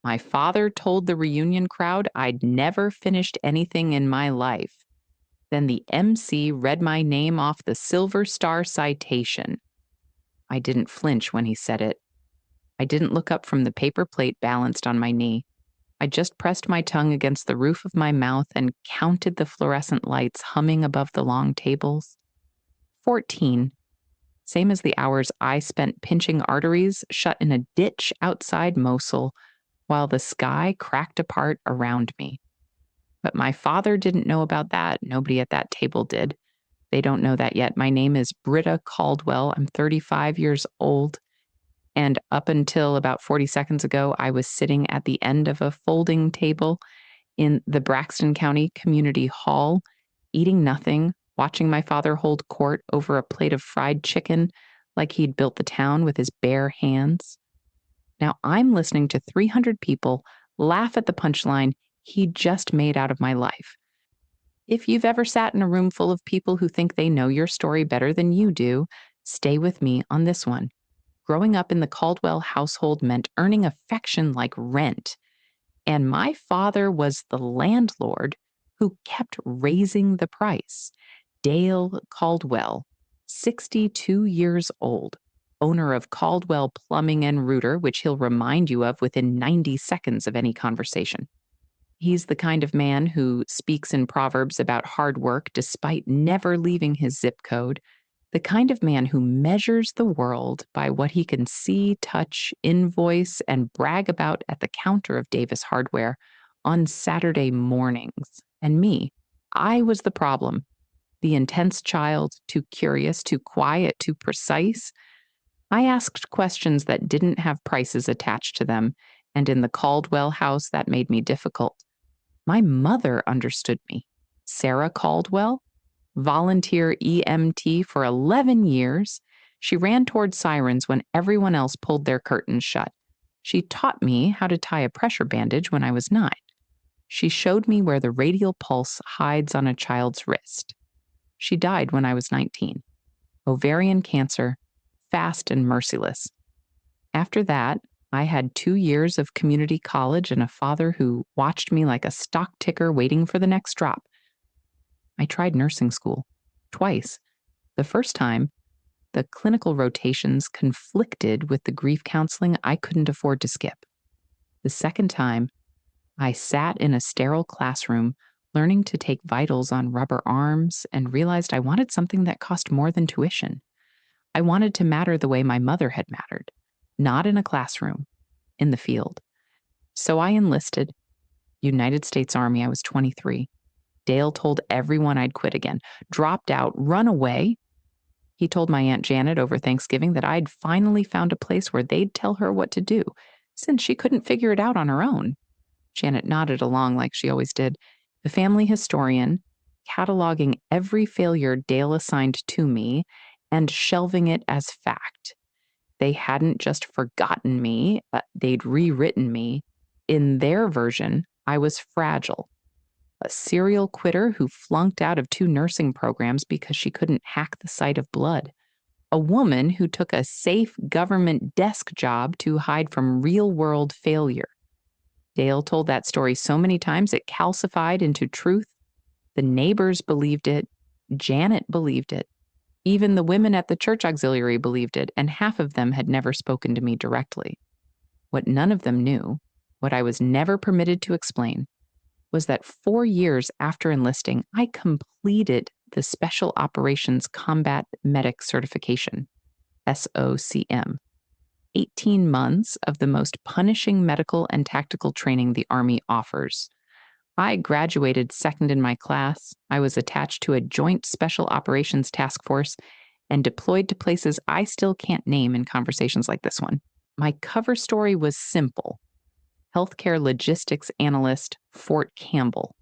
My father told the reunion crowd I'd never finished anything in my life. Then the MC read my name off the Silver Star citation. I didn't flinch when he said it. I didn't look up from the paper plate balanced on my knee. I just pressed my tongue against the roof of my mouth and counted the fluorescent lights humming above the long tables. 14. Same as the hours I spent pinching arteries shut in a ditch outside Mosul while the sky cracked apart around me. But my father didn't know about that. Nobody at that table did. They don't know that yet. My name is Britta Caldwell. I'm 35 years old. And up until about 40 seconds ago, I was sitting at the end of a folding table in the Braxton County Community Hall, eating nothing, watching my father hold court over a plate of fried chicken like he'd built the town with his bare hands. Now I'm listening to 300 people laugh at the punchline he just made out of my life. If you've ever sat in a room full of people who think they know your story better than you do, stay with me on this one. Growing up in the Caldwell household meant earning affection like rent. And my father was the landlord who kept raising the price. Dale Caldwell, 62 years old, owner of Caldwell Plumbing and Rooter, which he'll remind you of within 90 seconds of any conversation. He's the kind of man who speaks in proverbs about hard work despite never leaving his zip code, the kind of man who measures the world by what he can see, touch, invoice, and brag about at the counter of Davis Hardware on Saturday mornings. And me, I was the problem. The intense child, too curious, too quiet, too precise. I asked questions that didn't have prices attached to them, and in the Caldwell house, that made me difficult. My mother understood me. Sarah Caldwell, volunteer EMT for 11 years, she ran toward sirens when everyone else pulled their curtains shut. She taught me how to tie a pressure bandage when I was 9. She showed me where the radial pulse hides on a child's wrist. She died when I was 19. Ovarian cancer, fast and merciless. After that, I had 2 years of community college and a father who watched me like a stock ticker waiting for the next drop. I tried nursing school twice. The first time, the clinical rotations conflicted with the grief counseling I couldn't afford to skip. The second time, I sat in a sterile classroom learning to take vitals on rubber arms and realized I wanted something that cost more than tuition. I wanted to matter the way my mother had mattered, not in a classroom, in the field. So I enlisted. United States Army, I was 23. Dale told everyone I'd quit again, dropped out, run away. He told my Aunt Janet over Thanksgiving that I'd finally found a place where they'd tell her what to do, since she couldn't figure it out on her own. Janet nodded along like she always did. The family historian, cataloging every failure Dale assigned to me and shelving it as fact. They hadn't just forgotten me, they'd rewritten me. In their version, I was fragile. A serial quitter who flunked out of 2 nursing programs because she couldn't hack the sight of blood. A woman who took a safe government desk job to hide from real-world failure. Dale told that story so many times it calcified into truth. The neighbors believed it. Janet believed it. Even the women at the church auxiliary believed it, and half of them had never spoken to me directly. What none of them knew, what I was never permitted to explain, was that 4 years after enlisting, I completed the Special Operations Combat Medic Certification, SOCM. 18 months of the most punishing medical and tactical training the Army offers. I graduated second in my class. I was attached to a joint special operations task force and deployed to places I still can't name in conversations like this one. My cover story was simple. Healthcare logistics analyst, Fort Campbell.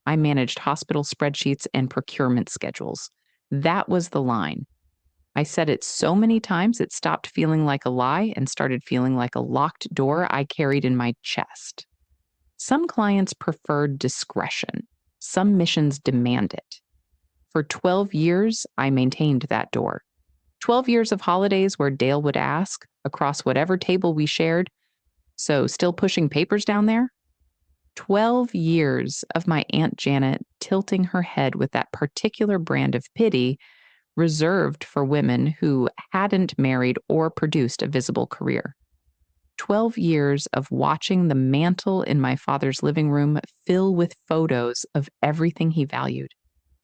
I managed hospital spreadsheets and procurement schedules. That was the line. I said it so many times it stopped feeling like a lie and started feeling like a locked door I carried in my chest. Some clients preferred discretion. Some missions demand it. For 12 years, I maintained that door. 12 years of holidays where Dale would ask, across whatever table we shared, So, still pushing papers down there? 12 years of my Aunt Janet tilting her head with that particular brand of pity reserved for women who hadn't married or produced a visible career. 12 years of watching the mantle in my father's living room fill with photos of everything he valued: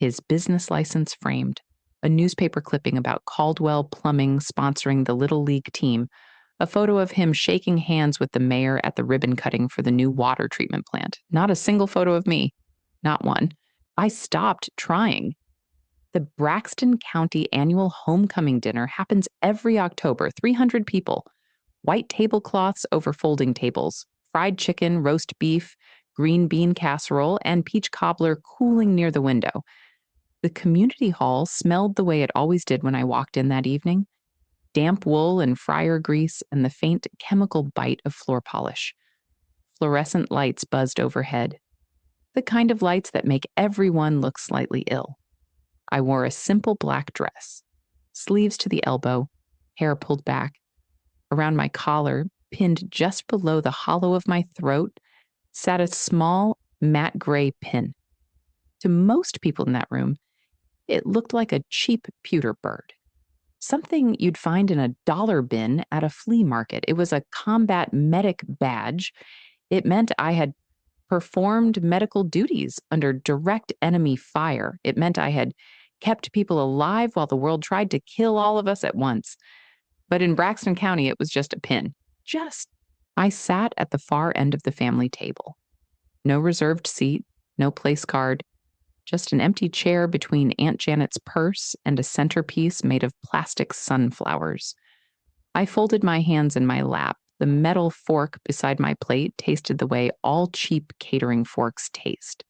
his business license framed, a newspaper clipping about Caldwell Plumbing sponsoring the Little League team, a photo of him shaking hands with the mayor at the ribbon cutting for the new water treatment plant. Not a single photo of me. Not one. I stopped trying. The Braxton County annual homecoming dinner happens every October, 300 people. White tablecloths over folding tables, fried chicken, roast beef, green bean casserole, and peach cobbler cooling near the window. The community hall smelled the way it always did when I walked in that evening: damp wool and fryer grease and the faint chemical bite of floor polish. Fluorescent lights buzzed overhead, the kind of lights that make everyone look slightly ill. I wore a simple black dress, sleeves to the elbow, hair pulled back. Around my collar, pinned just below the hollow of my throat, sat a small matte gray pin. To most people in that room, it looked like a cheap pewter bird, something you'd find in a dollar bin at a flea market. It was a combat medic badge. It meant I had performed medical duties under direct enemy fire. It meant I had kept people alive while the world tried to kill all of us at once. But in Braxton County, it was just a pin. I sat at the far end of the family table. No reserved seat, no place card, just an empty chair between Aunt Janet's purse and a centerpiece made of plastic sunflowers. I folded my hands in my lap. The metal fork beside my plate tasted the way all cheap catering forks taste,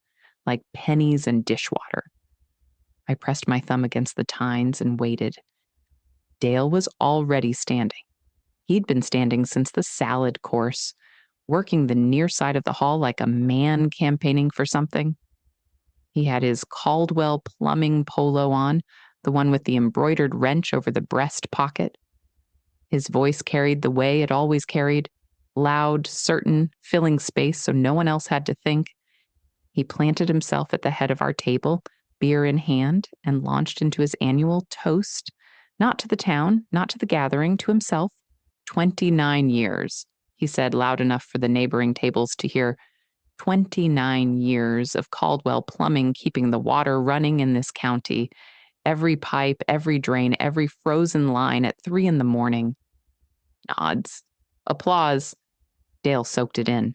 like pennies and dishwater. I pressed my thumb against the tines and waited. Dale was already standing. He'd been standing since the salad course, working the near side of the hall like a man campaigning for something. He had his Caldwell Plumbing polo on, the one with the embroidered wrench over the breast pocket. His voice carried the way it always carried, loud, certain, filling space so no one else had to think. He planted himself at the head of our table, beer in hand, and launched into his annual toast, not to the town, not to the gathering, to himself. 29 years, he said loud enough for the neighboring tables to hear. 29 years of Caldwell Plumbing keeping the water running in this county. Every pipe, every drain, every frozen line at 3 a.m. Nods. Applause. Dale soaked it in.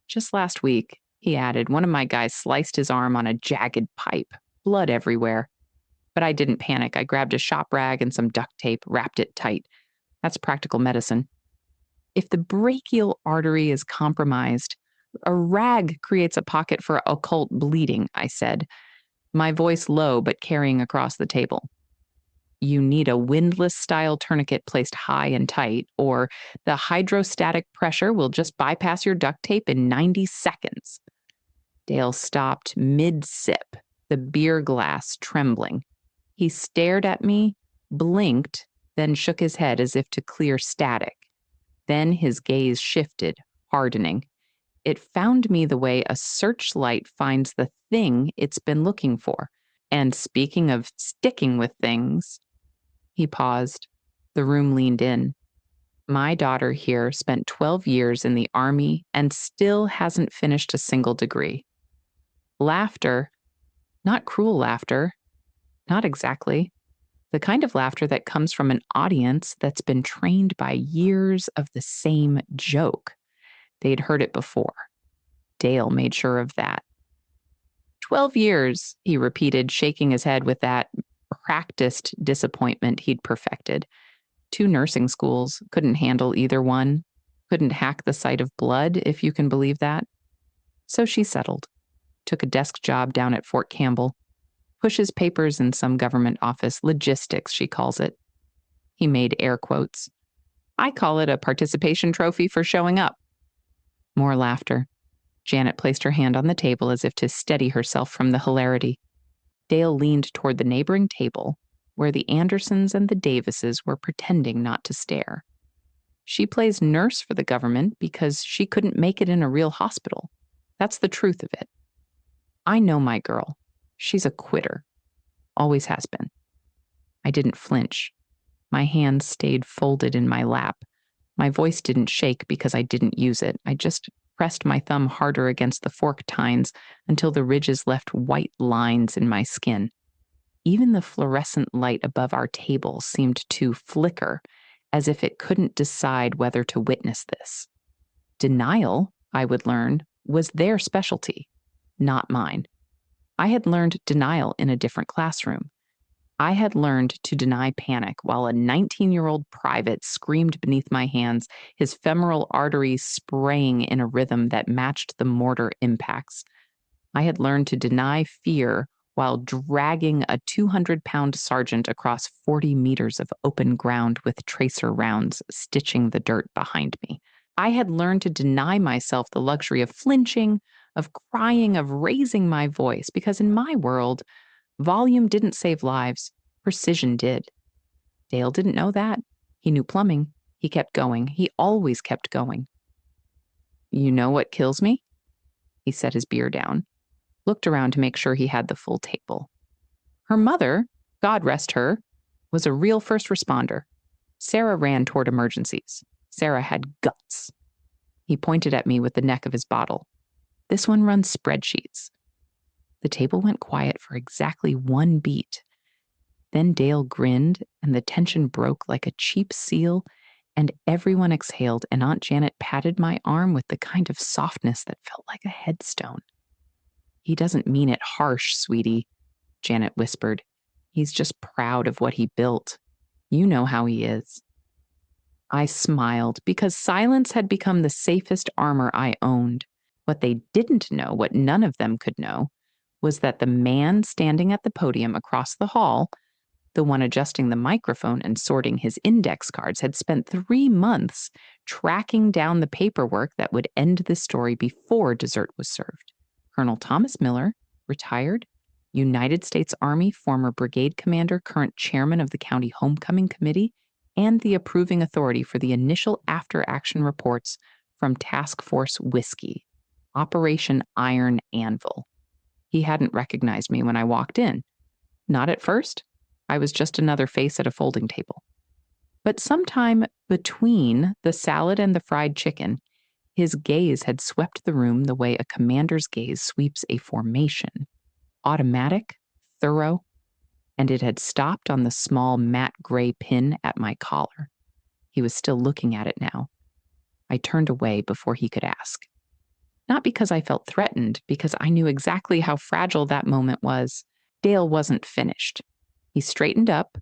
Just last week, he added, one of my guys sliced his arm on a jagged pipe. Blood everywhere. But I didn't panic. I grabbed a shop rag and some duct tape, wrapped it tight. That's practical medicine. If the brachial artery is compromised, a rag creates a pocket for occult bleeding, I said, my voice low but carrying across the table. You need a windlass-style tourniquet placed high and tight, or the hydrostatic pressure will just bypass your duct tape in 90 seconds. Dale stopped mid-sip, the beer glass trembling. He stared at me, blinked, then shook his head as if to clear static. Then his gaze shifted, hardening. It found me the way a searchlight finds the thing it's been looking for. And speaking of sticking with things, he paused. The room leaned in. My daughter here spent 12 years in the Army and still hasn't finished a single degree. Laughter, not cruel laughter, not exactly. The kind of laughter that comes from an audience that's been trained by years of the same joke. They'd heard it before. Dale made sure of that. 12 years, he repeated, shaking his head with that practiced disappointment he'd perfected. 2 nursing schools, couldn't handle either one, couldn't hack the sight of blood, if you can believe that. So she settled, took a desk job down at Fort Campbell, pushes papers in some government office, logistics, she calls it. He made air quotes. I call it a participation trophy for showing up. More laughter. Janet placed her hand on the table as if to steady herself from the hilarity. Dale leaned toward the neighboring table, where the Andersons and the Davises were pretending not to stare. She plays nurse for the government because she couldn't make it in a real hospital. That's the truth of it. I know my girl. She's a quitter. Always has been. I didn't flinch. My hands stayed folded in my lap. My voice didn't shake because I didn't use it. I just pressed my thumb harder against the fork tines until the ridges left white lines in my skin. Even the fluorescent light above our table seemed to flicker, as if it couldn't decide whether to witness this. Denial, I would learn, was their specialty, not mine. I had learned denial in a different classroom. I had learned to deny panic while a 19-year-old private screamed beneath my hands, his femoral arteries spraying in a rhythm that matched the mortar impacts. I had learned to deny fear while dragging a 200-pound sergeant across 40 meters of open ground with tracer rounds stitching the dirt behind me. I had learned to deny myself the luxury of flinching, of crying, of raising my voice, because in my world, volume didn't save lives, precision did. Dale didn't know that. He knew plumbing. He kept going. He always kept going. You know what kills me? He set his beer down, looked around to make sure he had the full table. Her mother, God rest her, was a real first responder. Sarah ran toward emergencies. Sarah had guts. He pointed at me with the neck of his bottle. This one runs spreadsheets. The table went quiet for exactly 1 beat. Then Dale grinned, and the tension broke like a cheap seal, and everyone exhaled, and Aunt Janet patted my arm with the kind of softness that felt like a headstone. He doesn't mean it harsh, sweetie, Janet whispered. He's just proud of what he built. You know how he is. I smiled because silence had become the safest armor I owned. What they didn't know, what none of them could know, was that the man standing at the podium across the hall, the one adjusting the microphone and sorting his index cards, had spent 3 months tracking down the paperwork that would end the story before dessert was served. Colonel Thomas Miller, retired, United States Army former brigade commander, current chairman of the county homecoming committee, and the approving authority for the initial after-action reports from Task Force Whiskey, Operation Iron Anvil. He hadn't recognized me when I walked in. Not at first. I was just another face at a folding table. But sometime between the salad and the fried chicken, his gaze had swept the room the way a commander's gaze sweeps a formation. Automatic, thorough, and it had stopped on the small matte gray pin at my collar. He was still looking at it now. I turned away before he could ask. Not because I felt threatened, because I knew exactly how fragile that moment was. Dale wasn't finished. He straightened up,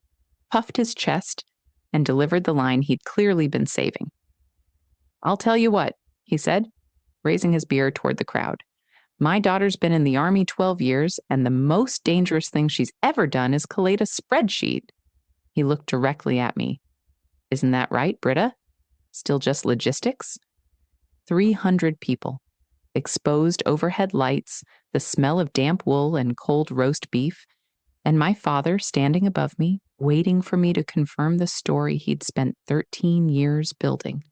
puffed his chest, and delivered the line he'd clearly been saving. I'll tell you what, he said, raising his beer toward the crowd. My daughter's been in the Army 12 years, and the most dangerous thing she's ever done is collate a spreadsheet. He looked directly at me. Isn't that right, Britta? Still just logistics? 300 people. Exposed overhead lights, the smell of damp wool and cold roast beef, and my father standing above me, waiting for me to confirm the story he'd spent 13 years building.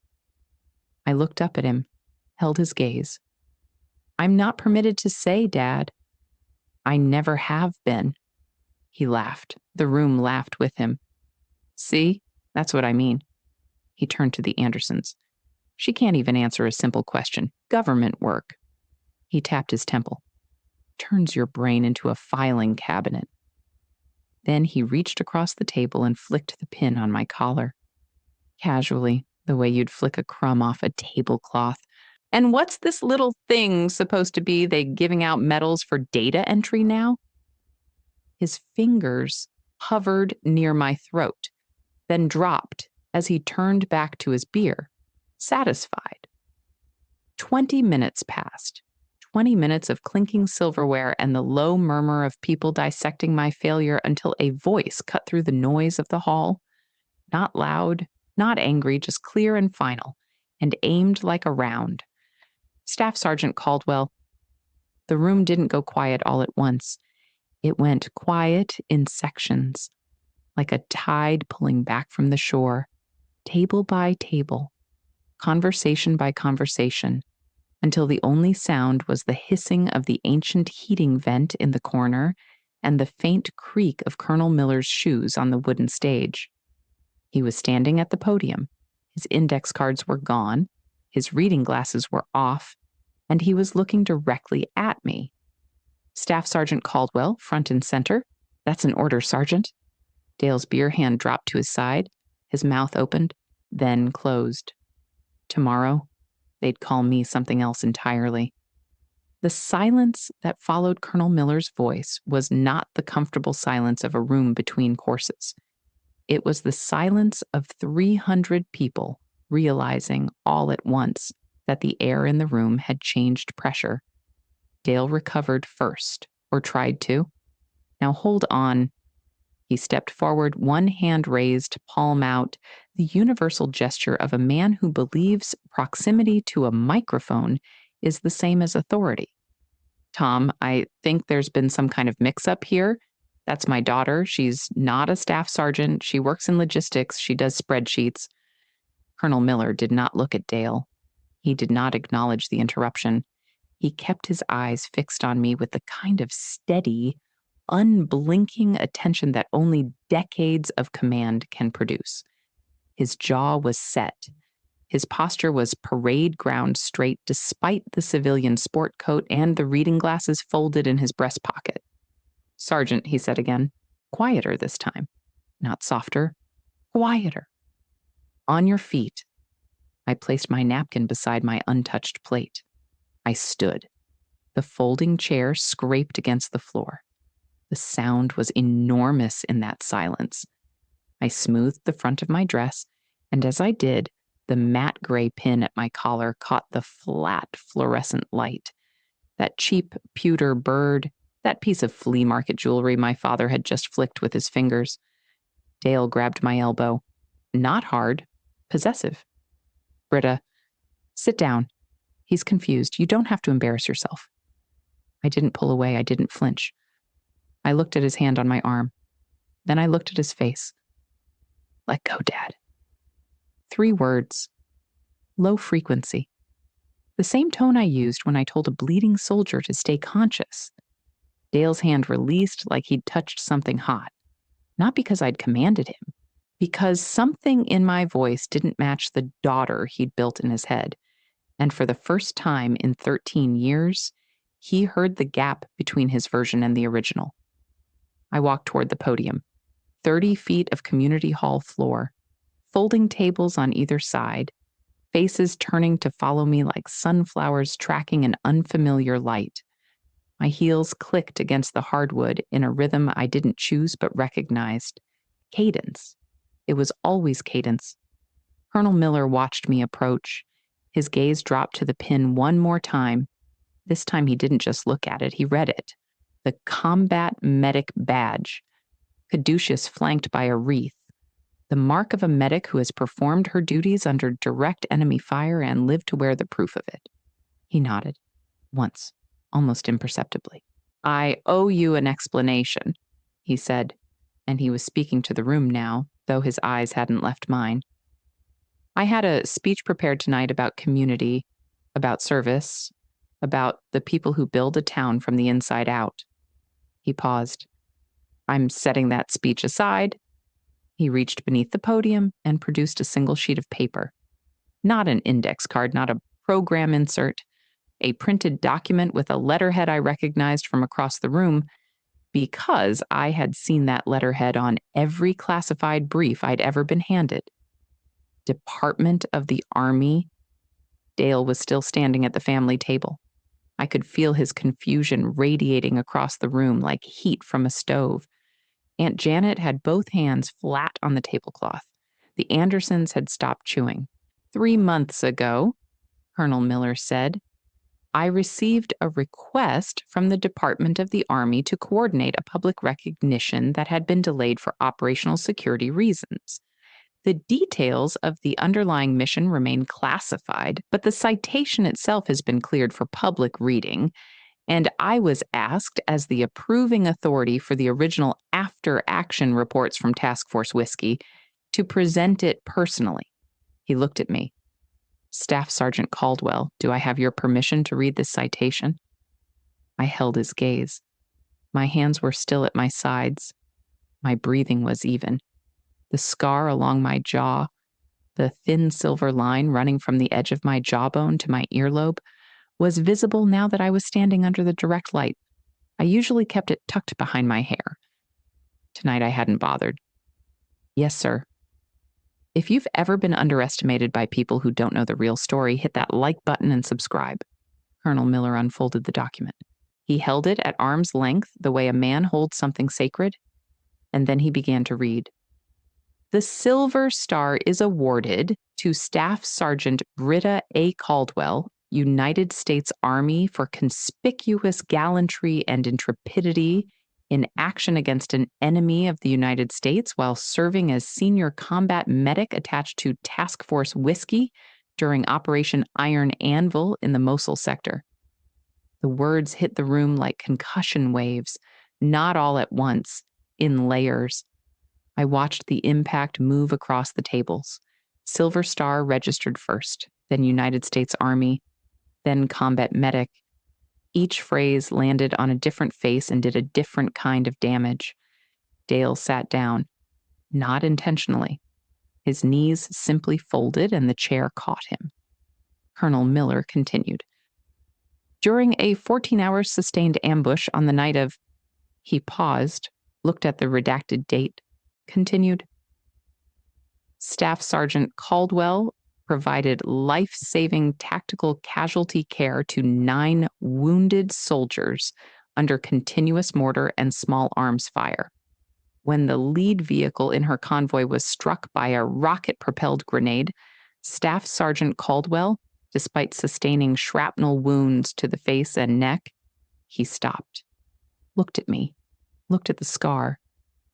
I looked up at him, held his gaze. I'm not permitted to say, Dad. I never have been. He laughed. The room laughed with him. See? That's what I mean. He turned to the Andersons. She can't even answer a simple question. Government work. He tapped his temple. Turns your brain into a filing cabinet. Then he reached across the table and flicked the pin on my collar. Casually, the way you'd flick a crumb off a tablecloth. And what's this little thing supposed to be? They giving out medals for data entry now? His fingers hovered near my throat, then dropped as he turned back to his beer, satisfied. 20 minutes passed. 20 minutes of clinking silverware and the low murmur of people dissecting my failure until a voice cut through the noise of the hall. Not loud, not angry, just clear and final, and aimed like a round. Staff Sergeant Caldwell. The room didn't go quiet all at once. It went quiet in sections, like a tide pulling back from the shore, table by table, conversation by conversation, until the only sound was the hissing of the ancient heating vent in the corner and the faint creak of Colonel Miller's shoes on the wooden stage. He was standing at the podium. His index cards were gone, his reading glasses were off, and he was looking directly at me. Staff Sergeant Caldwell, front and center. That's an order, Sergeant. Dale's beer hand dropped to his side. His mouth opened, then closed. Tomorrow, they'd call me something else entirely. The silence that followed Colonel Miller's voice was not the comfortable silence of a room between courses. It was the silence of 300 people realizing all at once that the air in the room had changed pressure. Dale recovered first, or tried to. Now hold on. He stepped forward, one hand raised, palm out, the universal gesture of a man who believes proximity to a microphone is the same as authority. Tom, I think there's been some kind of mix-up here. That's my daughter. She's not a staff sergeant. She works in logistics. She does spreadsheets. Colonel Miller did not look at Dale. He did not acknowledge the interruption. He kept his eyes fixed on me with the kind of steady, unblinking attention that only decades of command can produce. His jaw was set. His posture was parade ground straight despite the civilian sport coat and the reading glasses folded in his breast pocket. Sergeant, he said again, quieter this time. Not softer, quieter. On your feet. I placed my napkin beside my untouched plate. I stood. The folding chair scraped against the floor. The sound was enormous in that silence. I smoothed the front of my dress, and as I did, the matte gray pin at my collar caught the flat fluorescent light. That cheap pewter bird, that piece of flea market jewelry my father had just flicked with his fingers. Dale grabbed my elbow. Not hard, possessive. Britta, sit down. He's confused. You don't have to embarrass yourself. I didn't pull away. I didn't flinch. I looked at his hand on my arm. Then I looked at his face. Let go, Dad. 3 words. Low frequency. The same tone I used when I told a bleeding soldier to stay conscious. Dale's hand released like he'd touched something hot. Not because I'd commanded him. Because something in my voice didn't match the daughter he'd built in his head. And for the first time in 13 years, he heard the gap between his version and the original. I walked toward the podium. 30 feet of community hall floor. Folding tables on either side. Faces turning to follow me like sunflowers tracking an unfamiliar light. My heels clicked against the hardwood in a rhythm I didn't choose but recognized. Cadence. It was always cadence. Colonel Miller watched me approach. His gaze dropped to the pin one more time. This time he didn't just look at it, he read it. The Combat Medic Badge. Caduceus flanked by a wreath. The mark of a medic who has performed her duties under direct enemy fire and lived to wear the proof of it. He nodded. Once. Almost imperceptibly. I owe you an explanation, he said, and he was speaking to the room now, though his eyes hadn't left mine. I had a speech prepared tonight about community, about service, about the people who build a town from the inside out. He paused. I'm setting that speech aside. He reached beneath the podium and produced a single sheet of paper. Not an index card, not a program insert, a printed document with a letterhead I recognized from across the room because I had seen that letterhead on every classified brief I'd ever been handed. Department of the Army. Dale was still standing at the family table. I could feel his confusion radiating across the room like heat from a stove. Aunt Janet had both hands flat on the tablecloth. The Andersons had stopped chewing. 3 months ago, Colonel Miller said, I received a request from the Department of the Army to coordinate a public recognition that had been delayed for operational security reasons. The details of the underlying mission remain classified, but the citation itself has been cleared for public reading, and I was asked as the approving authority for the original after-action reports from Task Force Whiskey to present it personally. He looked at me. Staff Sergeant Caldwell, do I have your permission to read this citation? I held his gaze. My hands were still at my sides. My breathing was even. The scar along my jaw, the thin silver line running from the edge of my jawbone to my earlobe, was visible now that I was standing under the direct light. I usually kept it tucked behind my hair. Tonight I hadn't bothered. Yes, sir. If you've ever been underestimated by people who don't know the real story, hit that like button and subscribe. Colonel Miller unfolded the document. He held it at arm's length, the way a man holds something sacred, and then he began to read. The Silver Star is awarded to Staff Sergeant Britta A. Caldwell, United States Army, for conspicuous gallantry and intrepidity in action against an enemy of the United States while serving as senior combat medic attached to Task Force Whiskey during Operation Iron Anvil in the Mosul sector. The words hit the room like concussion waves, not all at once, in layers. I watched the impact move across the tables. Silver Star registered first, then United States Army, then Combat Medic. Each phrase landed on a different face and did a different kind of damage. Dale sat down, not intentionally. His knees simply folded and the chair caught him. Colonel Miller continued. During a 14-hour sustained ambush on the night of... He paused, looked at the redacted date, continued. Staff Sergeant Caldwell provided life-saving tactical casualty care to 9 wounded soldiers under continuous mortar and small arms fire. When the lead vehicle in her convoy was struck by a rocket-propelled grenade, Staff Sergeant Caldwell, despite sustaining shrapnel wounds to the face and neck, he stopped, looked at me, looked at the scar.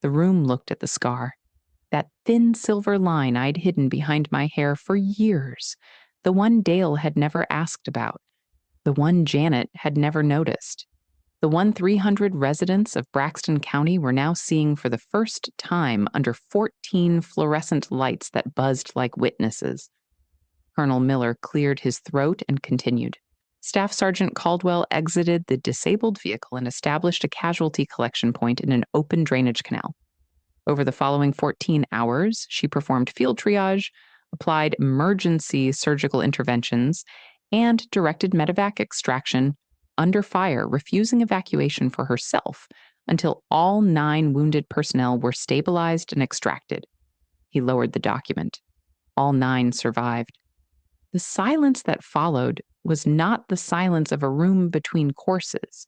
The room looked at the scar. That thin silver line I'd hidden behind my hair for years, the one Dale had never asked about, the one Janet had never noticed, the one 300 residents of Braxton County were now seeing for the first time under 14 fluorescent lights that buzzed like witnesses. Colonel Miller cleared his throat and continued. Staff Sergeant Caldwell exited the disabled vehicle and established a casualty collection point in an open drainage canal. Over the following 14 hours, she performed field triage, applied emergency surgical interventions, and directed medevac extraction under fire, refusing evacuation for herself until all 9 wounded personnel were stabilized and extracted. He lowered the document. All 9 survived. The silence that followed was not the silence of a room between courses.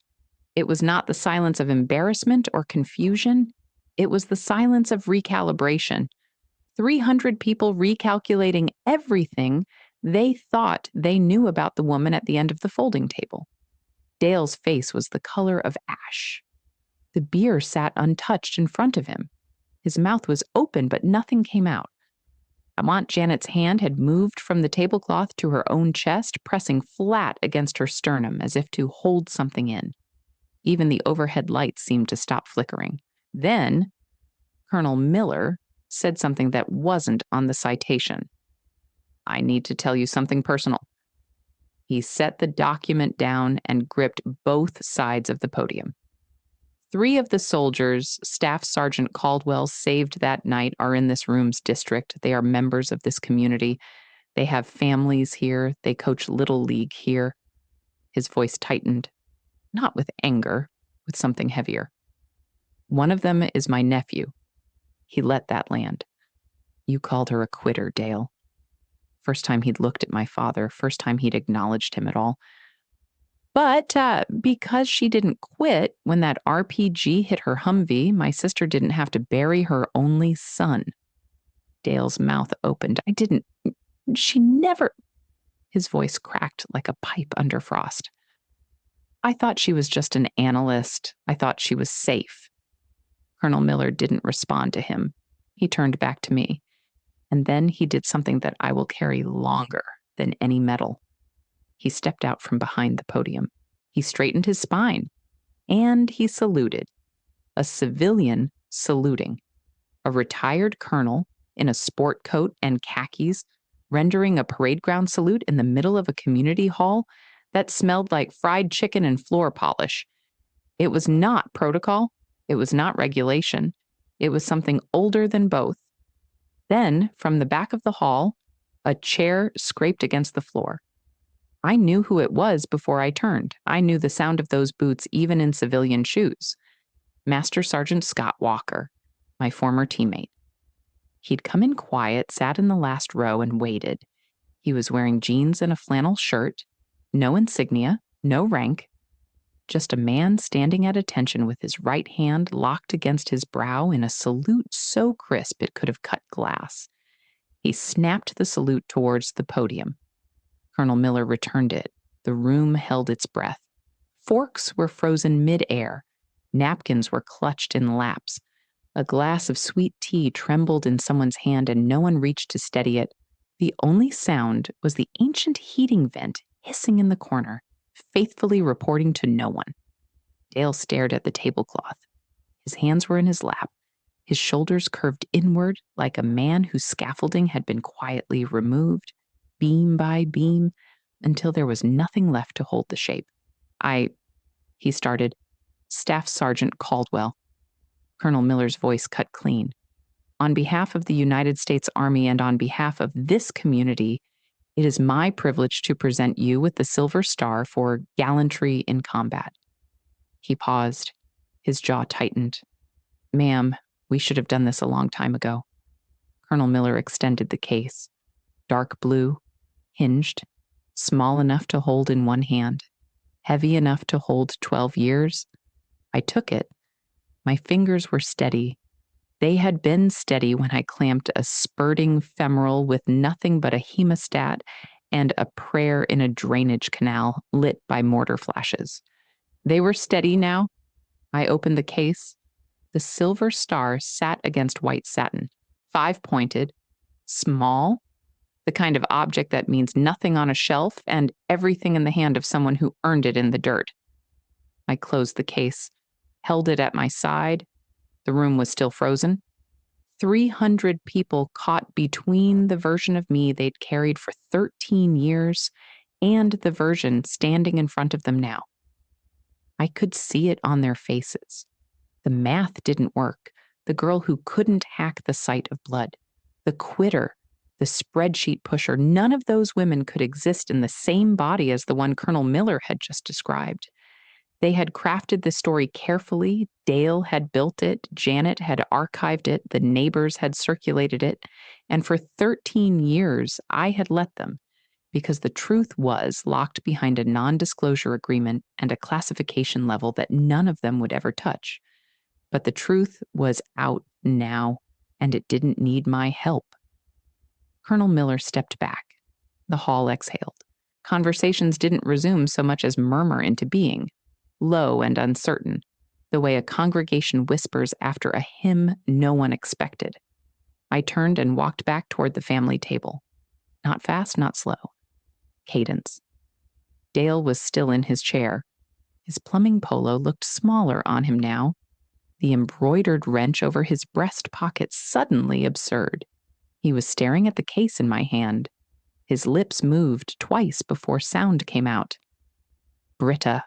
It was not the silence of embarrassment or confusion. It was the silence of recalibration. 300 people recalculating everything they thought they knew about the woman at the end of the folding table. Dale's face was the color of ash. The beer sat untouched in front of him. His mouth was open, but nothing came out. Aunt Janet's hand had moved from the tablecloth to her own chest, pressing flat against her sternum as if to hold something in. Even the overhead lights seemed to stop flickering. Then, Colonel Miller said something that wasn't on the citation. I need to tell you something personal. He set the document down and gripped both sides of the podium. 3 of the soldiers Staff Sergeant Caldwell saved that night are in this room's district. They are members of this community. They have families here. They coach Little League here. His voice tightened, not with anger, with something heavier. One of them is my nephew. He let that land. You called her a quitter, Dale. First time he'd looked at my father, first time he'd acknowledged him at all. But because she didn't quit when that RPG hit her Humvee, my sister didn't have to bury her only son. Dale's mouth opened. She never... His voice cracked like a pipe under frost. I thought she was just an analyst. I thought she was safe. Colonel Miller didn't respond to him. He turned back to me. And then he did something that I will carry longer than any medal. He stepped out from behind the podium. He straightened his spine. And he saluted. A civilian saluting. A retired colonel in a sport coat and khakis, rendering a parade ground salute in the middle of a community hall that smelled like fried chicken and floor polish. It was not protocol. It was not regulation. It was something older than both. Then, from the back of the hall, a chair scraped against the floor. I knew who it was before I turned. I knew the sound of those boots even in civilian shoes. Master Sergeant Scott Walker, my former teammate. He'd come in quiet, sat in the last row, and waited. He was wearing jeans and a flannel shirt, no insignia, no rank, just a man standing at attention with his right hand locked against his brow in a salute so crisp it could have cut glass. He snapped the salute towards the podium. Colonel Miller returned it. The room held its breath. Forks were frozen mid-air. Napkins were clutched in laps. A glass of sweet tea trembled in someone's hand and no one reached to steady it. The only sound was the ancient heating vent hissing in the corner, faithfully reporting to no one. Dale stared at the tablecloth. His hands were in his lap. His shoulders curved inward like a man whose scaffolding had been quietly removed, beam by beam, until there was nothing left to hold the shape. He started, Staff Sergeant Caldwell. Colonel Miller's voice cut clean. On behalf of the United States Army and on behalf of this community, it is my privilege to present you with the Silver Star for gallantry in combat. He paused. His jaw tightened. Ma'am, we should have done this a long time ago. Colonel Miller extended the case. Dark blue, hinged, small enough to hold in one hand, heavy enough to hold 12 years. I took it. My fingers were steady. They had been steady when I clamped a spurting femoral with nothing but a hemostat and a prayer in a drainage canal lit by mortar flashes. They were steady now. I opened the case. The Silver Star sat against white satin, 5-pointed, small, the kind of object that means nothing on a shelf and everything in the hand of someone who earned it in the dirt. I closed the case, held it at my side. The room was still frozen. 300 people caught between the version of me they'd carried for 13 years and the version standing in front of them now. I could see it on their faces. The math didn't work. The girl who couldn't hack the sight of blood. The quitter. The spreadsheet pusher. None of those women could exist in the same body as the one Colonel Miller had just described. They had crafted the story carefully. Dale had built it. Janet had archived it. The neighbors had circulated it. And for 13 years, I had let them, because the truth was locked behind a non-disclosure agreement and a classification level that none of them would ever touch. But the truth was out now, and it didn't need my help. Colonel Miller stepped back. The hall exhaled. Conversations didn't resume so much as murmur into being, low and uncertain, the way a congregation whispers after a hymn no one expected. I turned and walked back toward the family table. Not fast, not slow. Cadence. Dale was still in his chair. His plumbing polo looked smaller on him now. The embroidered wrench over his breast pocket suddenly absurd. He was staring at the case in my hand. His lips moved twice before sound came out. Britta.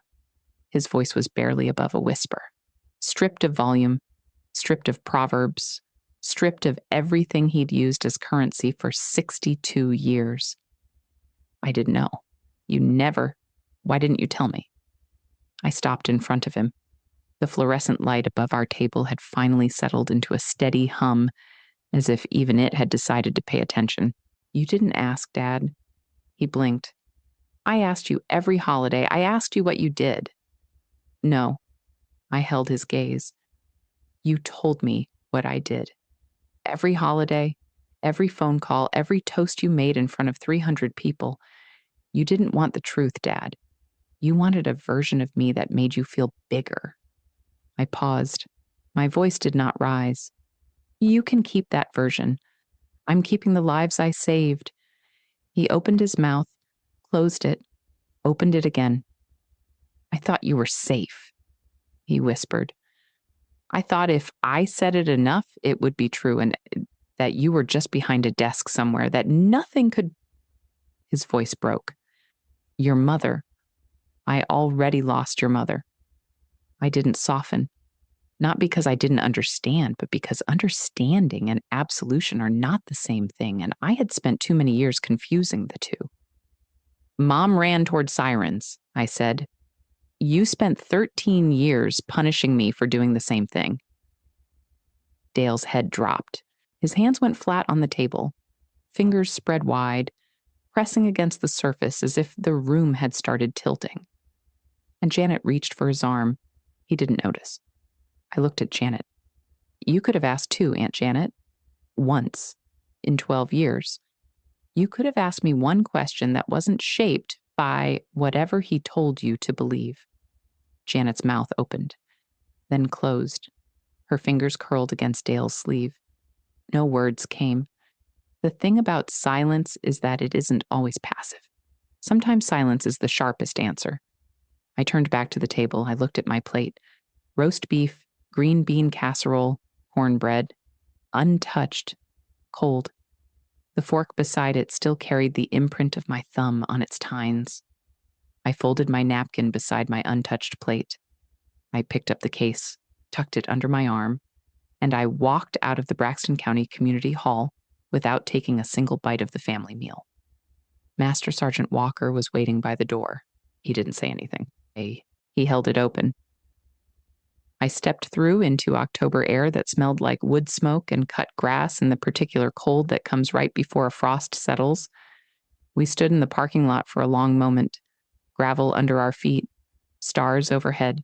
His voice was barely above a whisper. Stripped of volume, stripped of proverbs, stripped of everything he'd used as currency for 62 years. I didn't know. You never. Why didn't you tell me? I stopped in front of him. The fluorescent light above our table had finally settled into a steady hum, as if even it had decided to pay attention. You didn't ask, Dad. He blinked. I asked you every holiday. I asked you what you did. No. I held his gaze. You told me what I did. Every holiday, every phone call, every toast you made in front of 300 people. You didn't want the truth, Dad. You wanted a version of me that made you feel bigger. I paused. My voice did not rise. You can keep that version. I'm keeping the lives I saved. He opened his mouth, closed it, opened it again. I thought you were safe, he whispered. I thought if I said it enough, it would be true, and that you were just behind a desk somewhere, that nothing could. His voice broke. Your mother. I already lost your mother. I didn't soften. Not because I didn't understand, but because understanding and absolution are not the same thing, and I had spent too many years confusing the two. Mom ran toward sirens, I said. You spent 13 years punishing me for doing the same thing. Dale's head dropped. His hands went flat on the table, fingers spread wide, pressing against the surface as if the room had started tilting. And Janet reached for his arm. He didn't notice. I looked at Janet. You could have asked too, Aunt Janet. Once. In 12 years. You could have asked me one question that wasn't shaped by whatever he told you to believe. Janet's mouth opened, then closed. Her fingers curled against Dale's sleeve. No words came. The thing about silence is that it isn't always passive. Sometimes silence is the sharpest answer. I turned back to the table. I looked at my plate. Roast beef, green bean casserole, cornbread, untouched, cold. The fork beside it still carried the imprint of my thumb on its tines. I folded my napkin beside my untouched plate. I picked up the case, tucked it under my arm, and I walked out of the Braxton County Community Hall without taking a single bite of the family meal. Master Sergeant Walker was waiting by the door. He didn't say anything. He held it open. I stepped through into October air that smelled like wood smoke and cut grass in the particular cold that comes right before a frost settles. We stood in the parking lot for a long moment, gravel under our feet, stars overhead,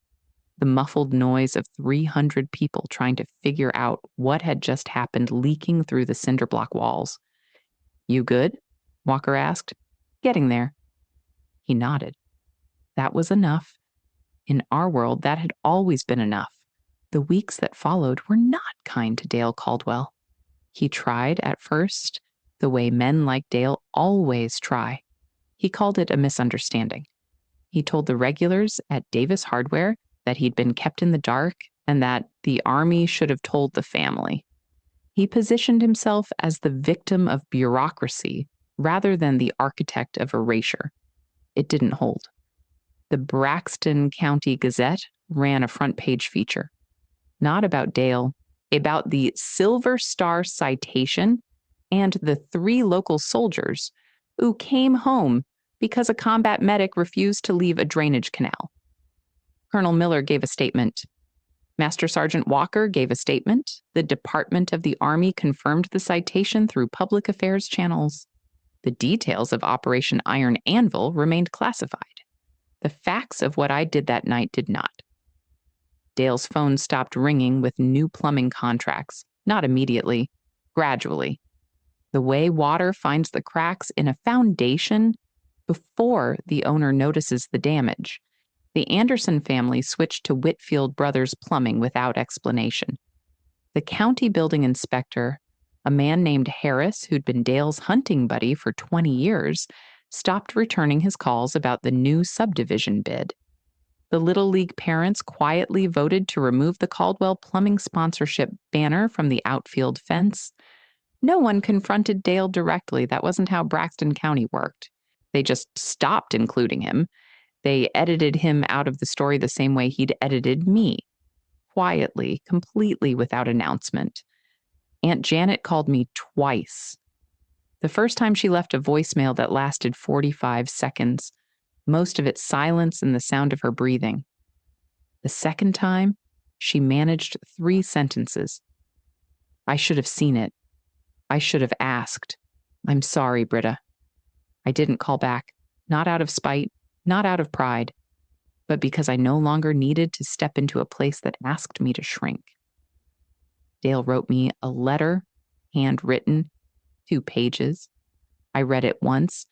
the muffled noise of 300 people trying to figure out what had just happened leaking through the cinder block walls. You good? Walker asked. Getting there. He nodded. That was enough. In our world, that had always been enough. The weeks that followed were not kind to Dale Caldwell. He tried at first, the way men like Dale always try. He called it a misunderstanding. He told the regulars at Davis Hardware that he'd been kept in the dark and that the Army should have told the family. He positioned himself as the victim of bureaucracy rather than the architect of erasure. It didn't hold. The Braxton County Gazette ran a front-page feature. Not about Dale, about the Silver Star citation and the 3 local soldiers who came home because a combat medic refused to leave a drainage canal. Colonel Miller gave a statement. Master Sergeant Walker gave a statement. The Department of the Army confirmed the citation through public affairs channels. The details of Operation Iron Anvil remained classified. The facts of what I did that night did not. Dale's phone stopped ringing with new plumbing contracts, not immediately, gradually. The way water finds the cracks in a foundation before the owner notices the damage. The Anderson family switched to Whitfield Brothers Plumbing without explanation. The county building inspector, a man named Harris, who'd been Dale's hunting buddy for 20 years, stopped returning his calls about the new subdivision bid. The Little League parents quietly voted to remove the Caldwell Plumbing sponsorship banner from the outfield fence. No one confronted Dale directly. That wasn't how Braxton County worked. They just stopped including him. They edited him out of the story the same way he'd edited me. Quietly, completely without announcement. Aunt Janet called me twice. The first time she left a voicemail that lasted 45 seconds, most of it silence and the sound of her breathing. The second time, she managed 3 sentences. I should have seen it. I should have asked. I'm sorry, Britta. I didn't call back, not out of spite, not out of pride, but because I no longer needed to step into a place that asked me to shrink. Dale wrote me a letter, handwritten, 2 pages. I read it once.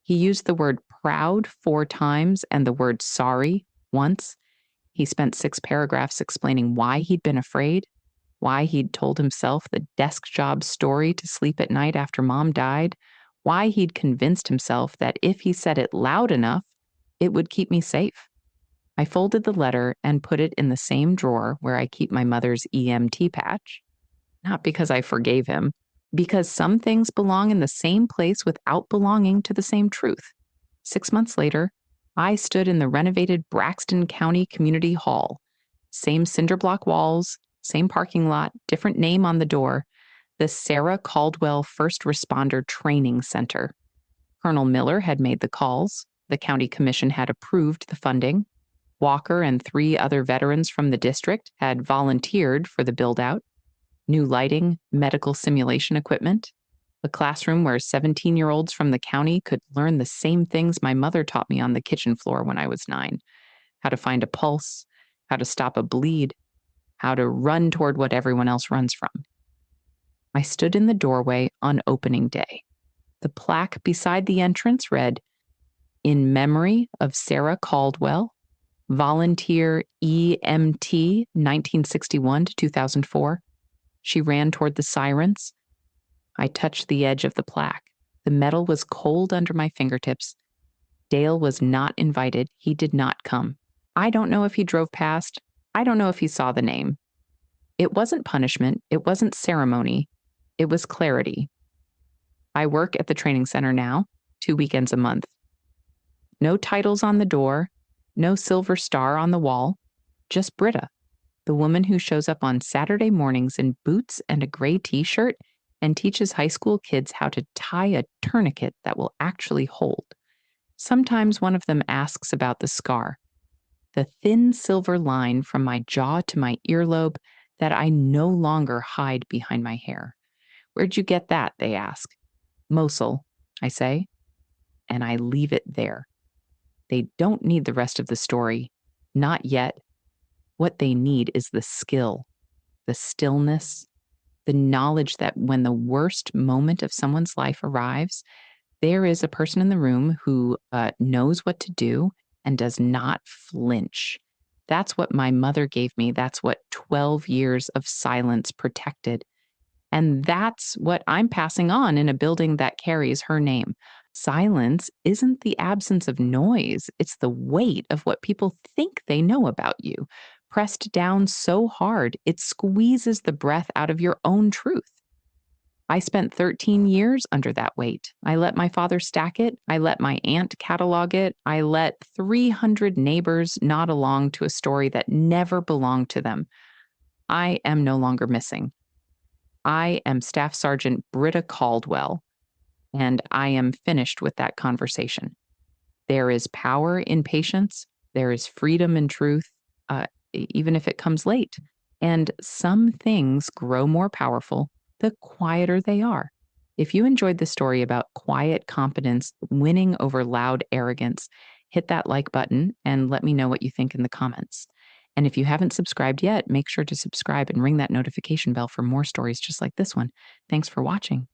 He used the word proud 4 times and the word sorry once. He spent 6 paragraphs explaining why he'd been afraid, why he'd told himself the desk job story to sleep at night after Mom died, why he'd convinced himself that if he said it loud enough, it would keep me safe. I folded the letter and put it in the same drawer where I keep my mother's EMT patch. Not because I forgave him, Because some things belong in the same place without belonging to the same truth. 6 months later, I stood in the renovated Braxton County Community Hall. Same cinder block walls, same parking lot, different name on the door, the Sarah Caldwell First Responder Training Center. Colonel Miller had made the calls. The county commission had approved the funding. Walker and 3 other veterans from the district had volunteered for the build out. New lighting, medical simulation equipment, a classroom where 17-year-olds from the county could learn the same things my mother taught me on the kitchen floor when I was 9: how to find a pulse, how to stop a bleed, how to run toward what everyone else runs from. I stood in the doorway on opening day. The plaque beside the entrance read, "In memory of Sarah Caldwell, volunteer EMT 1961 to 2004. She ran toward the sirens." I touched the edge of the plaque. The metal was cold under my fingertips. Dale was not invited. He did not come. I don't know if he drove past. I don't know if he saw the name. It wasn't punishment. It wasn't ceremony. It was clarity. I work at the training center now, 2 weekends a month. No titles on the door, no silver star on the wall, just Britta, the woman who shows up on Saturday mornings in boots and a gray t-shirt and teaches high school kids how to tie a tourniquet that will actually hold. Sometimes one of them asks about the scar, the thin silver line from my jaw to my earlobe that I no longer hide behind my hair. "Where'd you get that?" they ask. "Mosul," I say, and I leave it there. They don't need the rest of the story. Not yet. What they need is the skill, the stillness, the knowledge that when the worst moment of someone's life arrives, there is a person in the room who knows what to do and does not flinch. That's what my mother gave me. That's what 12 years of silence protected. And that's what I'm passing on in a building that carries her name. Silence isn't the absence of noise, it's the weight of what people think they know about you, pressed down so hard it squeezes the breath out of your own truth. I spent 13 years under that weight. I let my father stack it. I let my aunt catalog it. I let 300 neighbors nod along to a story that never belonged to them. I am no longer missing. I am Staff Sergeant Britta Caldwell, and I am finished with that conversation. There is power in patience. There is freedom in truth, even if it comes late. And some things grow more powerful the quieter they are. If you enjoyed the story about quiet competence winning over loud arrogance, hit that like button and let me know what you think in the comments. And if you haven't subscribed yet, make sure to subscribe and ring that notification bell for more stories just like this one. Thanks for watching.